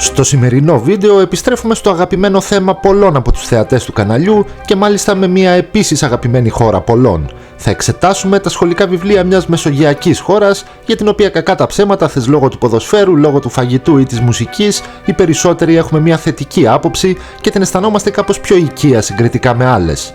Στο σημερινό βίντεο επιστρέφουμε στο αγαπημένο θέμα πολλών από τους θεατές του καναλιού και μάλιστα με μια επίσης αγαπημένη χώρα πολλών. Θα εξετάσουμε τα σχολικά βιβλία μιας μεσογειακής χώρας για την οποία κακά τα ψέματα θες λόγω του ποδοσφαίρου, λόγω του φαγητού ή της μουσικής, οι περισσότεροι έχουμε μια θετική άποψη και την αισθανόμαστε κάπως πιο οικία συγκριτικά με άλλες.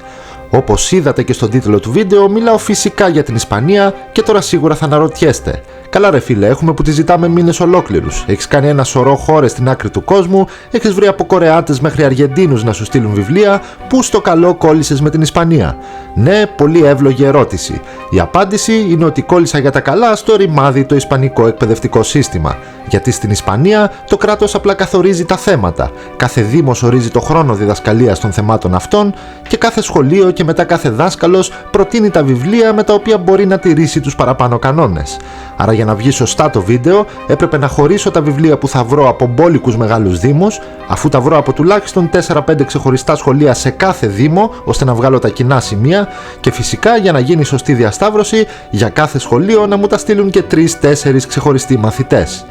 Όπως είδατε και στον τίτλο του βίντεο, μιλάω φυσικά για την Ισπανία και τώρα σίγουρα θα αναρωτιέστε. Καλά ρε φίλε, έχουμε που τη ζητάμε μήνες ολόκληρους. Έχεις κάνει ένα σωρό χώρες στην άκρη του κόσμου, έχεις βρει από Κορεάτες μέχρι Αργεντίνους να σου στείλουν βιβλία, πού στο καλό κόλλησες με την Ισπανία? Ναι, πολύ εύλογη ερώτηση. Η απάντηση είναι ότι κόλλησα για τα καλά στο ρημάδι το ισπανικό εκπαιδευτικό σύστημα. Γιατί στην Ισπανία το κράτος απλά καθορίζει τα θέματα. Κάθε δήμος ορίζει το χρόνο διδασκαλίας των θεμάτων αυτών και κάθε σχολείο και μετά κάθε δάσκαλος προτείνει τα βιβλία με τα οποία μπορεί να τηρήσει τους παραπάνω κανόνες. Άρα για να βγει σωστά το βίντεο έπρεπε να χωρίσω τα βιβλία που θα βρω από μπόλικους μεγάλους δήμους, αφού τα βρω από τουλάχιστον 4-5 ξεχωριστά σχολεία σε κάθε δήμο, ώστε να βγάλω τα κοινά σημεία και φυσικά για να γίνει σωστή διασταύρωση για κάθε σχολείο να μου τα στείλουν και 3-4 ξεχωριστοί μαθητές.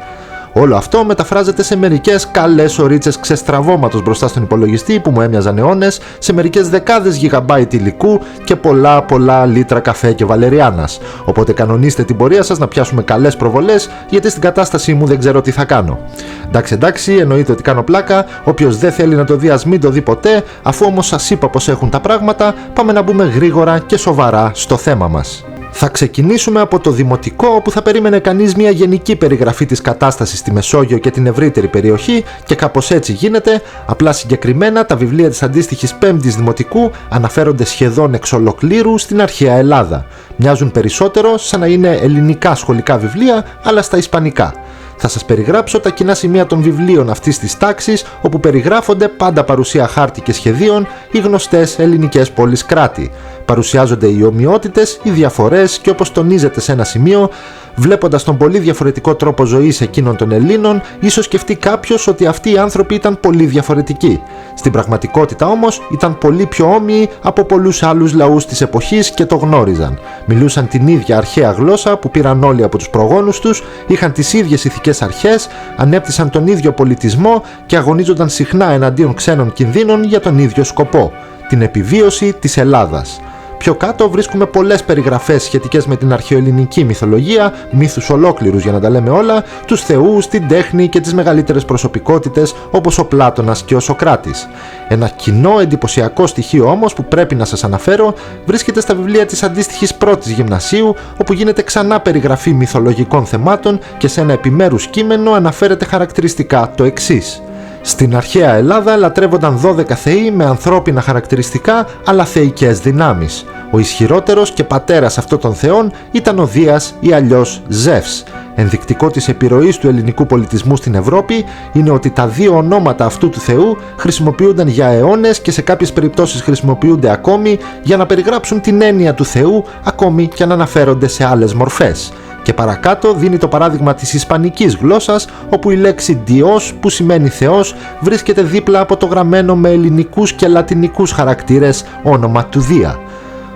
Όλο αυτό μεταφράζεται σε μερικές καλές ωρίτσες ξεστραβώματος μπροστά στον υπολογιστή που μου έμοιαζαν αιώνες, σε μερικές δεκάδες γιγαμπάιτ υλικού και πολλά λίτρα καφέ και βαλεριάνας. Οπότε κανονίστε την πορεία σας να πιάσουμε καλές προβολές, γιατί στην κατάστασή μου δεν ξέρω τι θα κάνω. Εντάξει, εννοείται ότι κάνω πλάκα, όποιος δεν θέλει να το δει ας μην το δει ποτέ, αφού όμως σας είπα πως έχουν τα πράγματα, πάμε να μπούμε γρήγορα και σοβαρά στο θέμα μας. Θα ξεκινήσουμε από το δημοτικό, όπου θα περίμενε κανείς μια γενική περιγραφή της κατάστασης στη Μεσόγειο και την ευρύτερη περιοχή και κάπως έτσι γίνεται, απλά συγκεκριμένα τα βιβλία της αντίστοιχης πέμπτης δημοτικού αναφέρονται σχεδόν εξ ολοκλήρου στην αρχαία Ελλάδα. Μοιάζουν περισσότερο σαν να είναι ελληνικά σχολικά βιβλία, αλλά στα ισπανικά. Θα σας περιγράψω τα κοινά σημεία των βιβλίων αυτής της τάξης, όπου περιγράφονται πάντα παρουσία χάρτη και σχεδίων οι γνωστές ελληνικές πόλεις κράτη. Παρουσιάζονται οι ομοιότητες, οι διαφορές και όπως τονίζεται σε ένα σημείο, βλέποντας τον πολύ διαφορετικό τρόπο ζωής εκείνων των Ελλήνων, ίσως σκεφτεί κάποιος ότι αυτοί οι άνθρωποι ήταν πολύ διαφορετικοί. Στην πραγματικότητα όμως ήταν πολύ πιο όμοιοι από πολλούς άλλους λαούς της εποχής και το γνώριζαν. Μιλούσαν την ίδια αρχαία γλώσσα που πήραν όλοι από τους προγόνους τους, είχαν τις ίδιες ηθικές αρχές, ανέπτυσαν τον ίδιο πολιτισμό και αγωνίζονταν συχνά εναντίον ξένων κινδύνων για τον ίδιο σκοπό, την επιβίωση της Ελλάδας. Πιο κάτω βρίσκουμε πολλές περιγραφές σχετικές με την αρχαιοελληνική μυθολογία, μύθους ολόκληρους για να τα λέμε όλα, τους θεούς, την τέχνη και τις μεγαλύτερες προσωπικότητες όπως ο Πλάτωνας και ο Σωκράτης. Ένα κοινό εντυπωσιακό στοιχείο όμως που πρέπει να σας αναφέρω βρίσκεται στα βιβλία της αντίστοιχης πρώτης γυμνασίου, όπου γίνεται ξανά περιγραφή μυθολογικών θεμάτων και σε ένα επιμέρους κείμενο αναφέρεται χαρακτηριστικά το εξής. Στην αρχαία Ελλάδα λατρεύονταν 12 θεοί με ανθρώπινα χαρακτηριστικά αλλά θεϊκές δυνάμεις. Ο ισχυρότερος και πατέρας αυτών των θεών ήταν ο Δίας ή αλλιώς Ζεύς. Ενδεικτικό της επιρροής του ελληνικού πολιτισμού στην Ευρώπη είναι ότι τα δύο ονόματα αυτού του θεού χρησιμοποιούνταν για αιώνες και σε κάποιες περιπτώσεις χρησιμοποιούνται ακόμη για να περιγράψουν την έννοια του θεού, ακόμη και να αναφέρονται σε άλλες μορφές. Και παρακάτω δίνει το παράδειγμα της ισπανικής γλώσσας, όπου η λέξη Dios, που σημαίνει Θεός, βρίσκεται δίπλα από το γραμμένο με ελληνικούς και λατινικούς χαρακτήρες όνομα του Δία.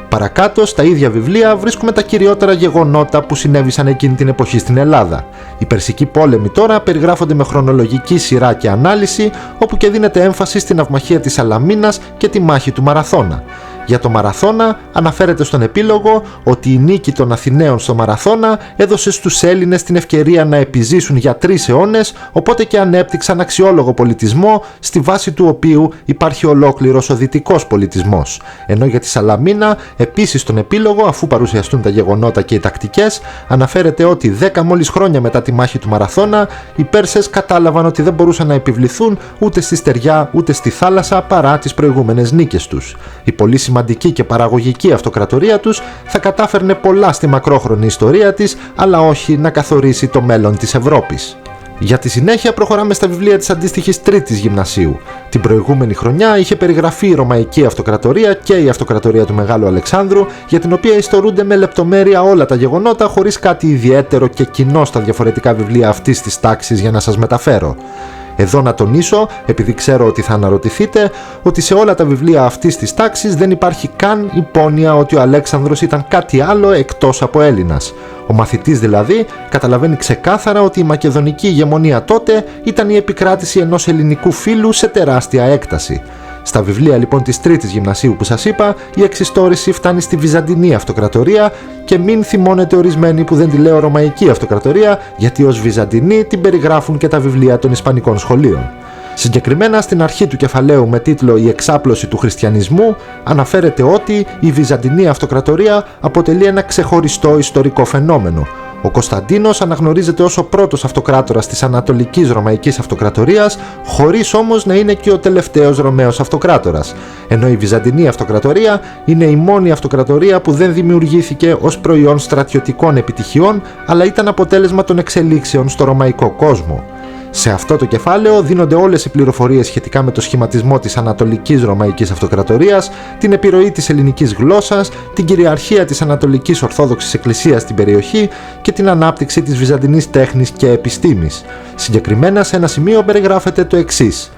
Παρακάτω, στα ίδια βιβλία, βρίσκουμε τα κυριότερα γεγονότα που συνέβησαν εκείνη την εποχή στην Ελλάδα. Οι Περσικοί πόλεμοι τώρα περιγράφονται με χρονολογική σειρά και ανάλυση, όπου και δίνεται έμφαση στην ναυμαχία της Σαλαμίνας και τη μάχη του Μαραθώνα. Για το Μαραθώνα αναφέρεται στον επίλογο ότι η νίκη των Αθηναίων στο Μαραθώνα έδωσε στους Έλληνες την ευκαιρία να επιζήσουν για 3 αιώνες, οπότε και ανέπτυξαν αξιόλογο πολιτισμό, στη βάση του οποίου υπάρχει ολόκληρος ο δυτικός πολιτισμός. Ενώ για τη Σαλαμίνα, επίσης στον επίλογο, αφού παρουσιαστούν τα γεγονότα και οι τακτικές, αναφέρεται ότι 10 μόλις χρόνια μετά τη μάχη του Μαραθώνα, οι Πέρσες κατάλαβαν ότι δεν μπορούσαν να επιβληθούν ούτε στη στεριά ούτε στη θάλασσα παρά τις προηγούμενες νίκες τους. Η πολύ σημαντική και παραγωγική αυτοκρατορία τους θα κατάφερνε πολλά στη μακρόχρονη ιστορία της, αλλά όχι να καθορίσει το μέλλον της Ευρώπης. Για τη συνέχεια προχωράμε στα βιβλία της αντίστοιχης τρίτης γυμνασίου. Την προηγούμενη χρονιά είχε περιγραφεί η Ρωμαϊκή Αυτοκρατορία και η Αυτοκρατορία του Μεγάλου Αλεξάνδρου, για την οποία ιστορούνται με λεπτομέρεια όλα τα γεγονότα χωρίς κάτι ιδιαίτερο και κοινό στα διαφορετικά βιβλία αυτής της τάξης για να σας μεταφέρω. Εδώ να τονίσω, επειδή ξέρω ότι θα αναρωτηθείτε, ότι σε όλα τα βιβλία αυτής της τάξης δεν υπάρχει καν υπόνοια ότι ο Αλέξανδρος ήταν κάτι άλλο εκτός από Έλληνας. Ο μαθητής δηλαδή καταλαβαίνει ξεκάθαρα ότι η μακεδονική ηγεμονία τότε ήταν η επικράτηση ενός ελληνικού φύλου σε τεράστια έκταση. Στα βιβλία λοιπόν της τρίτης γυμνασίου που σας είπα, η εξιστόρηση φτάνει στη Βυζαντινή Αυτοκρατορία και μην θυμώνετε ορισμένοι που δεν τη λέω Ρωμαϊκή Αυτοκρατορία, γιατί ως Βυζαντινή την περιγράφουν και τα βιβλία των Ισπανικών σχολείων. Συγκεκριμένα στην αρχή του κεφαλαίου με τίτλο «Η εξάπλωση του χριστιανισμού» αναφέρεται ότι η Βυζαντινή Αυτοκρατορία αποτελεί ένα ξεχωριστό ιστορικό φαινόμενο. Ο Κωνσταντίνος αναγνωρίζεται ως ο πρώτος αυτοκράτορας της Ανατολικής Ρωμαϊκής Αυτοκρατορίας, χωρίς όμως να είναι και ο τελευταίος Ρωμαίος αυτοκράτορας, ενώ η Βυζαντινή Αυτοκρατορία είναι η μόνη αυτοκρατορία που δεν δημιουργήθηκε ως προϊόν στρατιωτικών επιτυχιών, αλλά ήταν αποτέλεσμα των εξελίξεων στο ρωμαϊκό κόσμο. Σε αυτό το κεφάλαιο δίνονται όλες οι πληροφορίες σχετικά με το σχηματισμό της Ανατολικής Ρωμαϊκής Αυτοκρατορίας, την επιρροή της ελληνικής γλώσσας, την κυριαρχία της Ανατολικής Ορθόδοξης Εκκλησίας στην περιοχή και την ανάπτυξη της βυζαντινής τέχνης και επιστήμης. Συγκεκριμένα σε ένα σημείο περιγράφεται το εξής.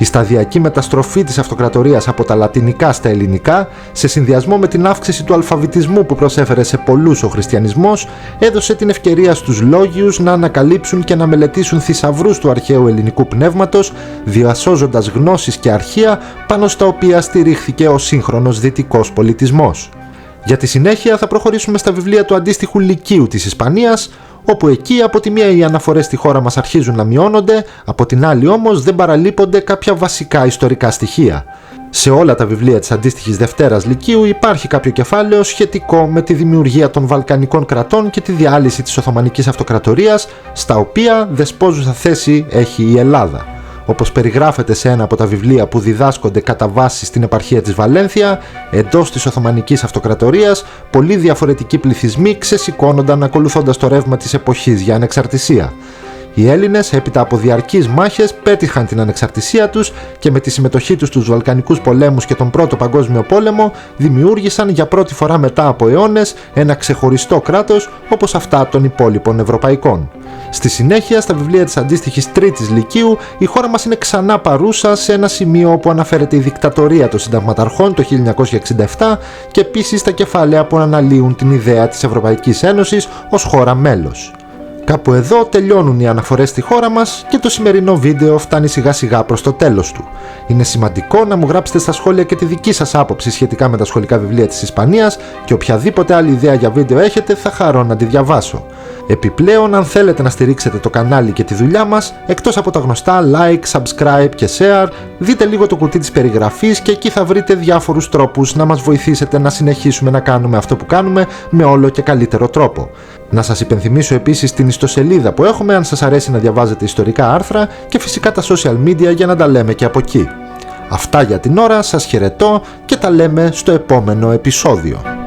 Η σταδιακή μεταστροφή της αυτοκρατορίας από τα λατινικά στα ελληνικά, σε συνδυασμό με την αύξηση του αλφαβητισμού που προσέφερε σε πολλούς ο χριστιανισμός, έδωσε την ευκαιρία στους λόγιους να ανακαλύψουν και να μελετήσουν θησαυρούς του αρχαίου ελληνικού πνεύματος, διασώζοντας γνώσεις και αρχεία πάνω στα οποία στηρίχθηκε ο σύγχρονος δυτικός πολιτισμός. Για τη συνέχεια θα προχωρήσουμε στα βιβλία του αντίστοιχου Λυκείου της Ισπανίας, όπου εκεί από τη μία οι αναφορές στη χώρα μας αρχίζουν να μειώνονται, από την άλλη όμως δεν παραλείπονται κάποια βασικά ιστορικά στοιχεία. Σε όλα τα βιβλία της αντίστοιχης Δευτέρας Λυκείου υπάρχει κάποιο κεφάλαιο σχετικό με τη δημιουργία των Βαλκανικών κρατών και τη διάλυση της Οθωμανικής Αυτοκρατορίας, στα οποία δεσπόζουσα θέση έχει η Ελλάδα. Όπως περιγράφεται σε ένα από τα βιβλία που διδάσκονται κατά βάση στην επαρχία της Βαλένθια, εντός της Οθωμανικής Αυτοκρατορίας, πολλοί διαφορετικοί πληθυσμοί ξεσηκώνονταν ακολουθώντας το ρεύμα της εποχής για ανεξαρτησία. Οι Έλληνες, έπειτα από διαρκείς μάχες, πέτυχαν την ανεξαρτησία τους και με τη συμμετοχή τους στους Βαλκανικούς πολέμους και τον Πρώτο Παγκόσμιο Πόλεμο δημιούργησαν για πρώτη φορά μετά από αιώνες ένα ξεχωριστό κράτος όπως αυτά των υπόλοιπων ευρωπαϊκών. Στη συνέχεια, στα βιβλία της αντίστοιχης Τρίτης Λυκείου, η χώρα μας είναι ξανά παρούσα σε ένα σημείο όπου αναφέρεται η δικτατορία των συνταγματαρχών το 1967 και επίσης τα κεφάλαια που αναλύουν την ιδέα της Ευρωπαϊκής Ένωσης ως χώρα μέλος. Κάπου εδώ τελειώνουν οι αναφορές στη χώρα μας και το σημερινό βίντεο φτάνει σιγά σιγά προς το τέλος του. Είναι σημαντικό να μου γράψετε στα σχόλια και τη δική σας άποψη σχετικά με τα σχολικά βιβλία της Ισπανίας και οποιαδήποτε άλλη ιδέα για βίντεο έχετε θα χαρώ να τη διαβάσω. Επιπλέον, αν θέλετε να στηρίξετε το κανάλι και τη δουλειά μας, εκτός από τα γνωστά like, subscribe και share, δείτε λίγο το κουτί της περιγραφής και εκεί θα βρείτε διάφορους τρόπους να μας βοηθήσετε να συνεχίσουμε να κάνουμε αυτό που κάνουμε με όλο και καλύτερο τρόπο. Να σας υπενθυμίσω επίσης την ιστοσελίδα που έχουμε αν σας αρέσει να διαβάζετε ιστορικά άρθρα και φυσικά τα social media για να τα λέμε και από εκεί. Αυτά για την ώρα, σας χαιρετώ και τα λέμε στο επόμενο επεισόδιο.